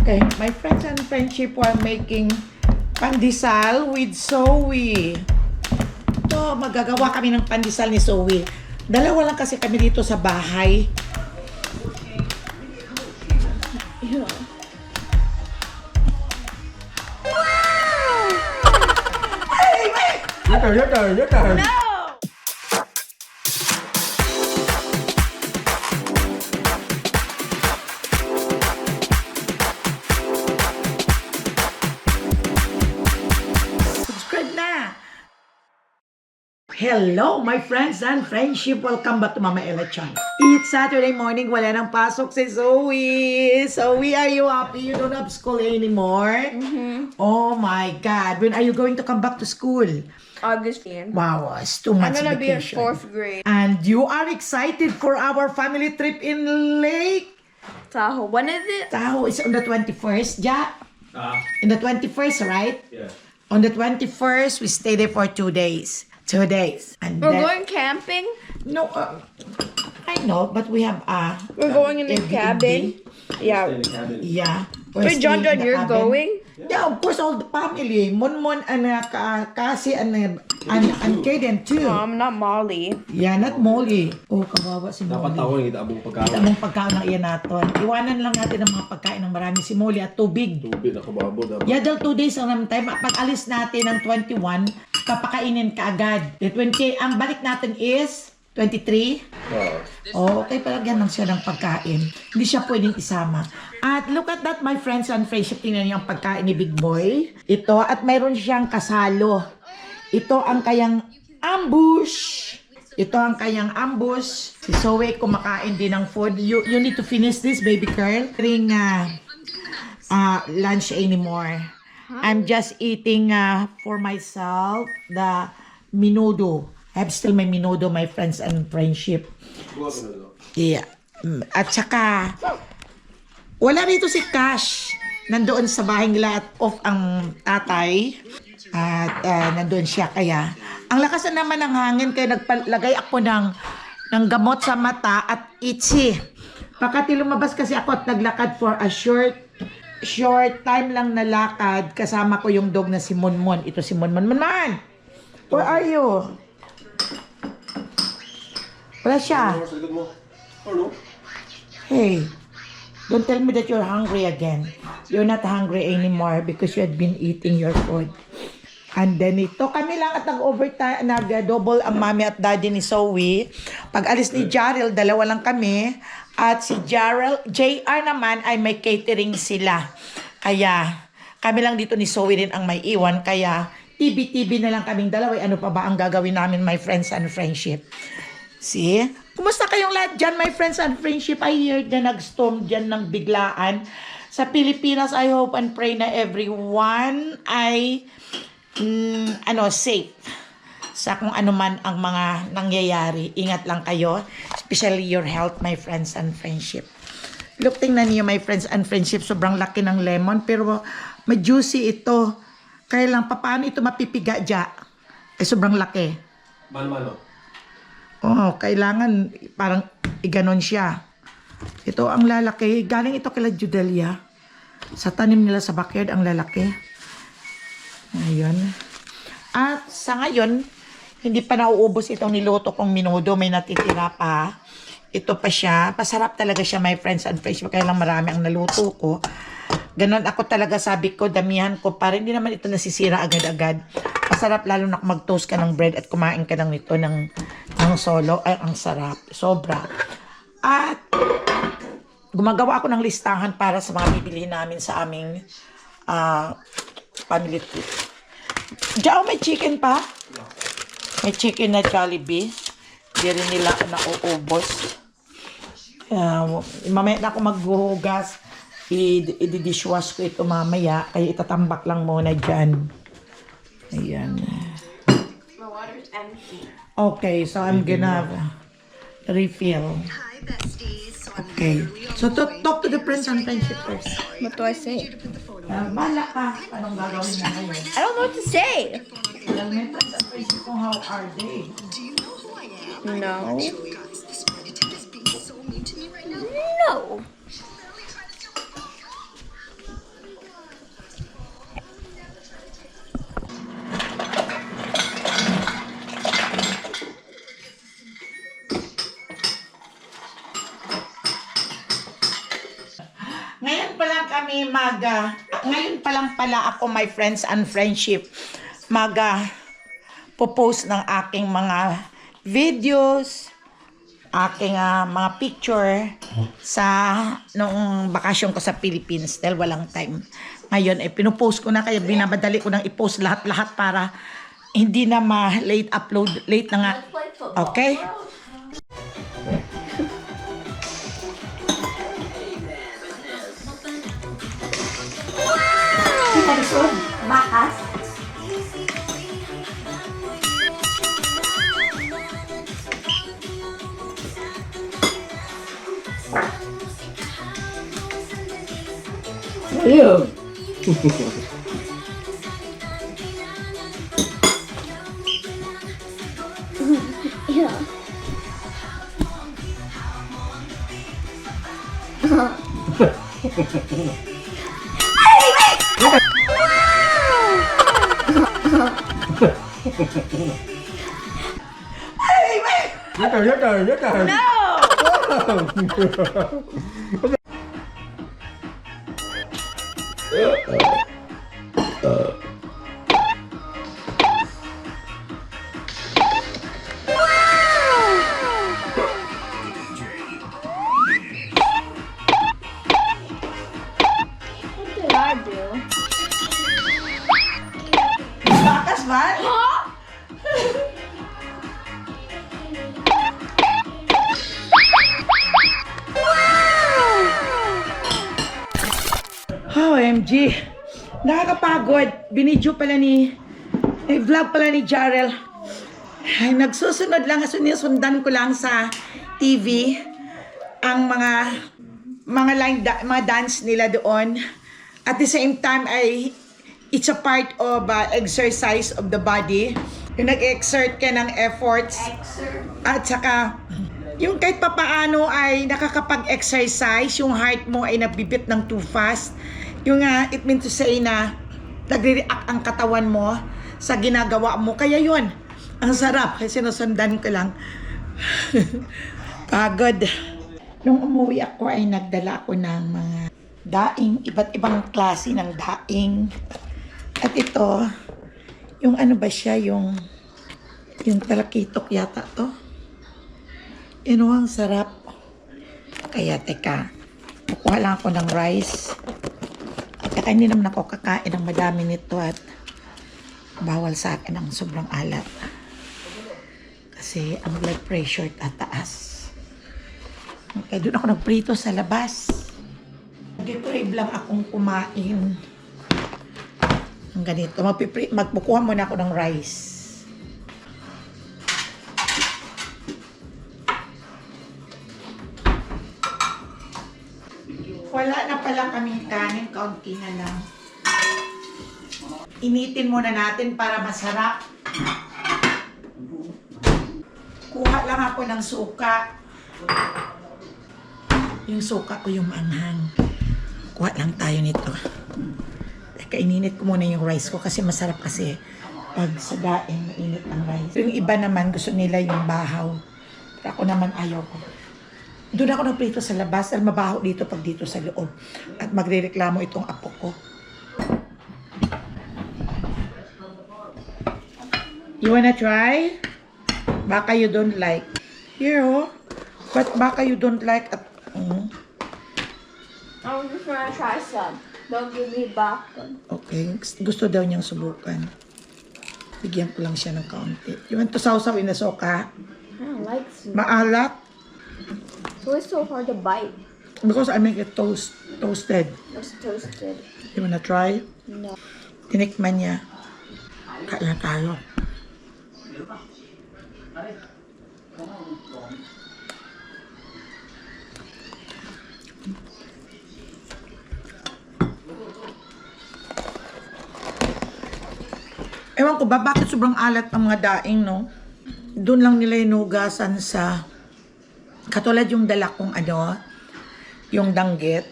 Okay, my friends and friendship were making pandesal with Zoe. Ito, magagawa kami ng pandesal ni Zoe. Dalawa lang kasi kami dito sa bahay. Wow! Hey, your turn. No! Subscribe na! Hello, my friends and friendship. Welcome back to Mama Ella Chan. It's Saturday morning. Wala nang pasok si Zoe. Zoe, are you happy you don't have school anymore? Oh my God. When are you going to come back to school? Augustine. Wow, it's 2 I'm months gonna be in vacation. 4th grade. And you are excited for our family trip in Lake Tahoe. When is it? Tahoe. It's on the 21st, yeah? In the 21st, right? Yeah. On the 21st, we stay there for 2 days. 2 days. And We're then- going camping. No, I know, but we have We're going in a Airbnb. cabin. Yeah. In the cabin. Yeah. we're Wait, John, staying in the you're cabin. going? Yeah, of course, all the family. Monmon and Cassie and Kaden too. Not Molly. Yeah, not Molly. Oh, kawawa si Dapat Molly. tawag kita abong pagkain. Tamang pagkain ng iyan natin. Iwanan lang natin ang mga pagkain ng marami si Molly at tubig. Tubig na kababo dapat. Yeah, dahil 2 days ang naman tayo. Pag alis natin ng 21, papakainin ka agad. The 20, ang balik natin is 23. Oh, okay, palagyan lang siya ng pagkain. Hindi siya pwedeng isama. At look at that, my friends and friendship. Tingnan niyo ang pagkain ni Big Boy. Ito, at mayroon siyang kasalo. Ito ang kayang ambush. Ito ang kayang ambush. Si Zoe kumakain din ng food. You need to finish this, baby girl. Ring lunch anymore. I'm just eating for myself the menudo. I have still my menudo, my friends and friendship. Yeah. At saka, wala rito si Cash. Nandoon sa bahay nila at off ang tatay. At nandoon siya. Kaya, ang lakas na naman ng hangin. Kaya nagpalagay ako ng gamot sa mata at itchy. Pakati lumabas kasi ako at naglakad for a short time lang na lakad. Kasama ko yung dog na si Monmon. Ito si Monmon. Monmon! Where are you? Wala siya. Hey, don't tell me that you're hungry again. You're not hungry anymore because you had been eating your food. And then ito, kami lang at nag-overtime, nag-double ang mami at daddy ni Zoe. Pag alis ni Jarrell, dalawa lang kami. At si JR naman ay may catering sila. Kaya kami lang dito ni Zoe rin ang may iwan. Kaya TV na lang kaming dalawa. Ano pa ba ang gagawin namin, my friends and friendship? See? Kumusta kayong lahat dyan, my friends and friendship? I heard na nag-storm dyan ng biglaan. Sa Pilipinas, I hope and pray na everyone ay safe sa kung ano man ang mga nangyayari. Ingat lang kayo, especially your health, my friends and friendship. Look, tingnan niyo, my friends and friendship, sobrang laki ng lemon, pero may juicy ito. Kaya lang, paano ito mapipiga dyan? Sobrang laki. Mano. Oh, kailangan parang iganon siya. Ito ang lalaki. Galing ito kila Judelia. Sa tanim nila sa backyard, ang lalaki. Ayun. At sa ngayon, hindi pa nauubos itong niluto kong minudo. May natitira pa. Ito pa siya. Pasarap talaga siya, my friends and friends. Kaya lang marami ang naluto ko. Ganon ako talaga, sabi ko, damihan ko. Para hindi naman ito nasisira agad-agad. Masarap lalo na mag-toast ka ng bread at kumain ka ng nito ng solo. Ay, ang sarap. Sobra. At gumagawa ako ng listahan para sa mga bibili namin sa aming family trip. Diyan, may chicken pa? May chicken na Jollibee. Hindi rin nila nauubos. Mamaya na ako maghuhugas. I-dishwash ko ito mamaya. Kaya itatambak lang muna dyan. Ayan. My water's empty. Okay, so I'm gonna refill. Okay. So talk to the friends and friendship first. What do I say? Bala ka. Anong gagawin mo ngayon? I don't know what to say. Alam mo, friends and friendship kung how are they? No. No. kami ngayon pa lang pala ako, my friends and friendship, popost ng aking mga videos, aking mga picture sa nung bakasyon ko sa Philippines dahil walang time. Ngayon, pinupost ko na, kaya binabadali ko nang i-post lahat-lahat para hindi na ma-late upload. Late na nga. Okay? Bakas. Ew. Yeah. Nhất rồi. What did I do? Bakas ba? OMG. Nakakapagod. Binidyo pala vlog pala ni Jarrell. Ay, nagsusunod lang. Sundan ko lang sa TV ang mga dance nila doon. At the same time ay it's a part of exercise of the body. Yung nag-exert ka ng efforts. At saka yung kahit papaano ay nakakapag-exercise, yung heart mo ay nabibit ng too fast. Yung it means to say na nagre-react ang katawan mo sa ginagawa mo. Kaya yun, ang sarap. Kasi sinusundan ko lang. Pagod. Nung umuwi ako ay nagdala ako ng mga daing, iba't ibang klase ng daing. At ito, yung ano ba siya, yung talakitok yata to. Yun, ang sarap. Kaya teka, kukuha lang ako ng rice. At saka hindi naman ako kakain ng madami nito at bawal sa akin ang sobrang alat. Kasi ang blood pressure tataas. Kaya doon ako nagprito sa labas. Nag-crave lang akong kumain. Ang ganito. Magpukuha muna ako ng rice. Wala na pala kaming kanin. Kaunti na lang. Initin muna natin para masarap. Kuha lang ako ng suka. Yung suka ko yung maanghang. Kuha lang tayo nito. Teka, ininit ko muna yung rice ko kasi masarap kasi pag sa daing mainit ang rice. Yung iba naman gusto nila yung bahaw. Pero ako naman ayaw ko. Doon ako nagprito sa labas dahil mabaho dito pag dito sa loob. At magrereklamo itong apo ko. You wanna try? Baka you don't like. Here, oh. But baka you don't like. I'm just gonna try some. Don't give me back. Okay. Gusto daw niyang subukan. Bigyan ko lang siya ng kaunti. You want to sausaw in the soka? I don't like sweet. Maalat? So it's so hard to bite. Because I make it toasted. It's toasted. You wanna try? No. Tinikman niya. Kaya tayo. Ewan ko ba, bakit sobrang alat ang mga daing, no? Doon lang nila hinugasan sa, katulad yung dala kong yung danggit.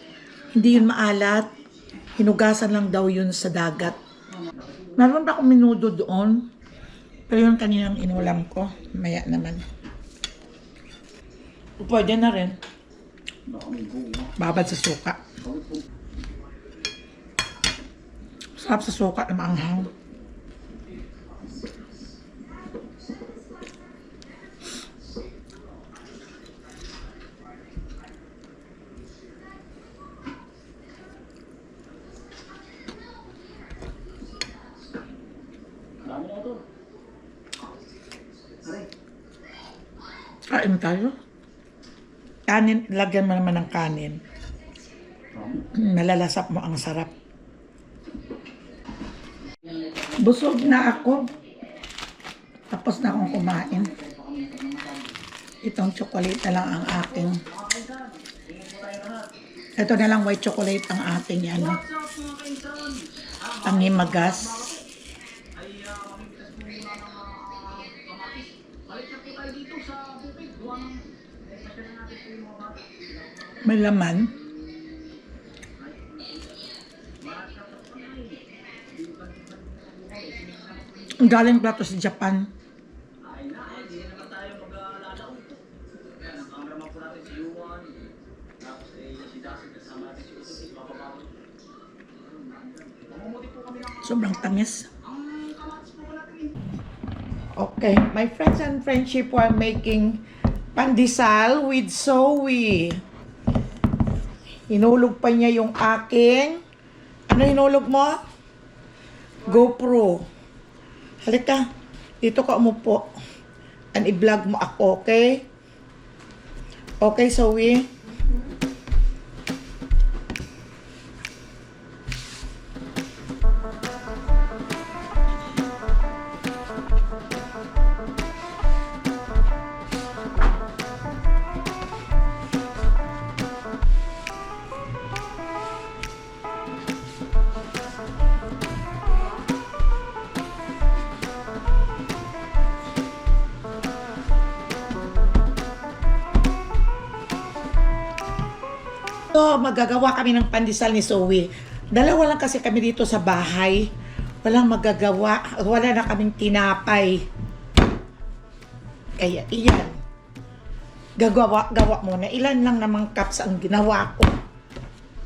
Hindi yun maalat. Hinugasan lang daw yun sa dagat. Meron pa akong minudo doon. Pero yung kaninang inulam ko, maya naman. Pwede na rin. Babad sa suka. Sarap sa suka na maanghang. Kain tayo. Kanin, lagyan mo naman ng kanin. Nalalasap mo ang sarap. Busog na ako. Tapos na akong kumain. Itong chocolate na lang ang aking. Ito na lang white chocolate ang ating ano. Ang himagas. May laman. Galing plato sa Japan. Sobrang tamis. Okay, my friends and friendship are making pandesal with soy. Hinulog pa niya yung aking, ano hinulog mo? GoPro. Halika, dito ka umupo. And i-vlog mo ako, okay? Okay, Zoe? So, magagawa kami ng pandesal ni Zoe. Dalawa lang kasi kami dito sa bahay. Walang magagawa. Wala na kaming tinapay. Kaya, iyan. Gawa muna. Ilan lang namang cups ang ginawa ko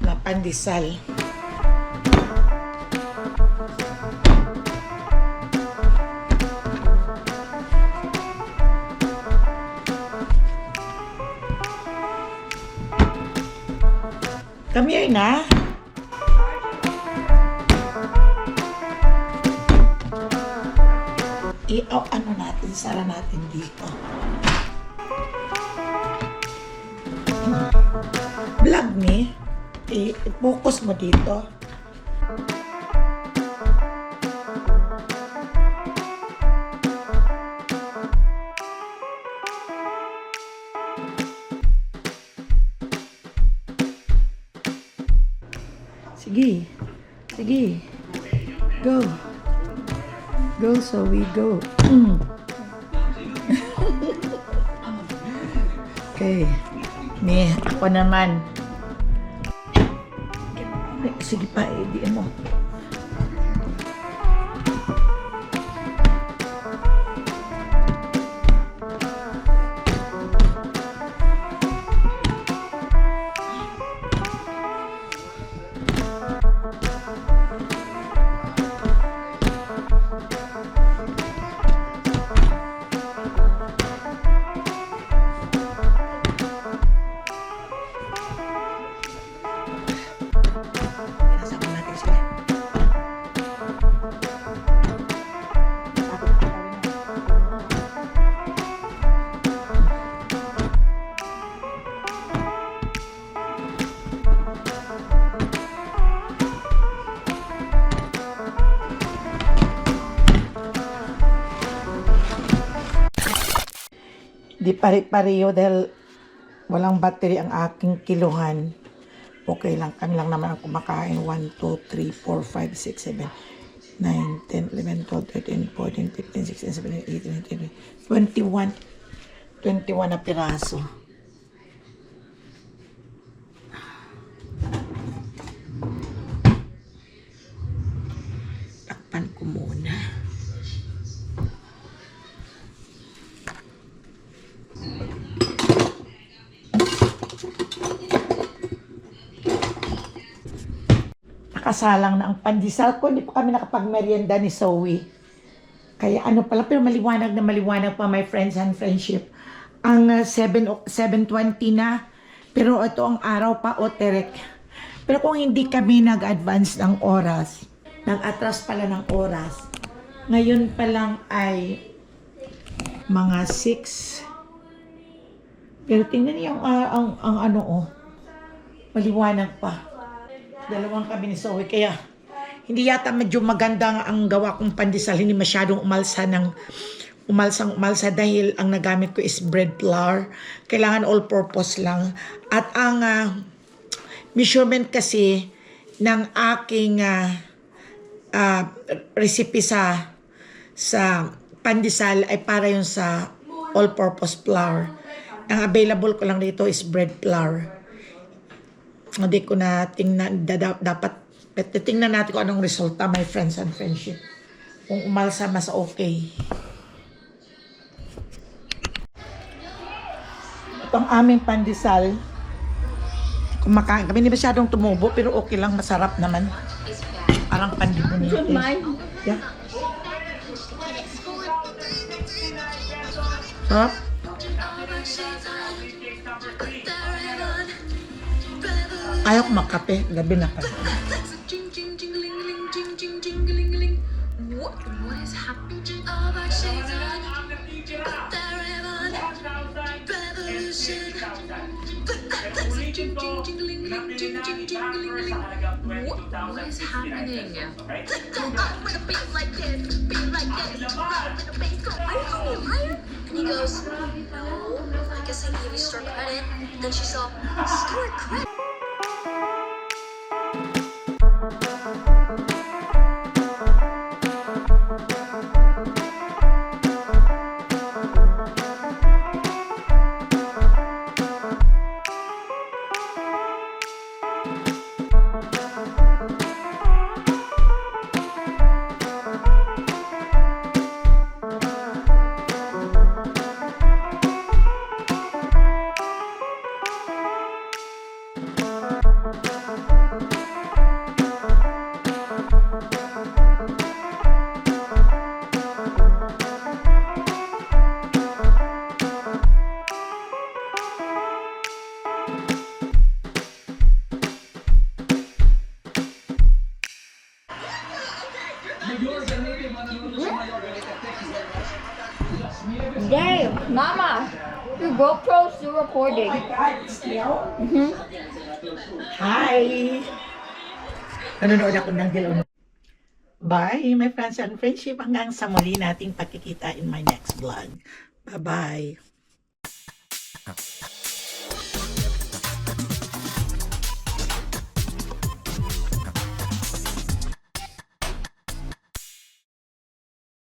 na pandesal. Come here na. Ano natin, sara natin dito. Vlog me. I-focus mo dito. Sige. Sige. Go. Go, Zoe, go. Okay. Ako naman. Sige pa, diyan mo. Di pare-pareho dahil walang battery ang aking kiluhan. Okay lang, kami lang naman ang kumakain. 1, 2, 3, 4, 5, 6, 7, 9, 10, 11, 12, 13, 14, 15, 16, 17, 18, 19, 20, 21 na piraso. Takpan ko muna. nakasalang na ang pandesal ko. Hindi pa kami nakapagmerienda ni Zoe. Kaya ano pala, pero maliwanag na maliwanag pa, my friends and friendship. Ang 7:20 na, pero ito ang araw pa, o terek. Pero kung hindi kami nag-advance ng oras, nag-atras pala ng oras, ngayon pa lang ay mga 6. Pero tingnan niyo ang ano, oh, maliwanag pa. Dalawang kami ni Zoe, kaya hindi yata medyo maganda ang gawa kong pandesal. Hindi masyadong umalsa dahil ang nagamit ko is bread flour. Kailangan all-purpose lang. At ang measurement kasi ng aking recipe sa pandesal ay para yun sa all-purpose flour. Ang available ko lang dito is bread flour. Hindi ko na tingnan, dapat tingnan natin kung anong resulta, my friends and friendship. Kung umalsa, mas okay. Itong aming pandesal, kumakain kami, hindi masyadong tumubo, pero okay lang, masarap naman. Parang pandibunite. Yeah. Sarap. Ayaw ko makape, gabi na pa. What is happening? What is happening? And he goes, no, I guess I gave you store credit. Then she saw store credit. Dave, Mama, your GoPro's still recording. Hi! Nanonood ako ng dilaw. Bye, my friends and friendship. Hanggang sa muli nating pagkikita in my next vlog. Bye-bye.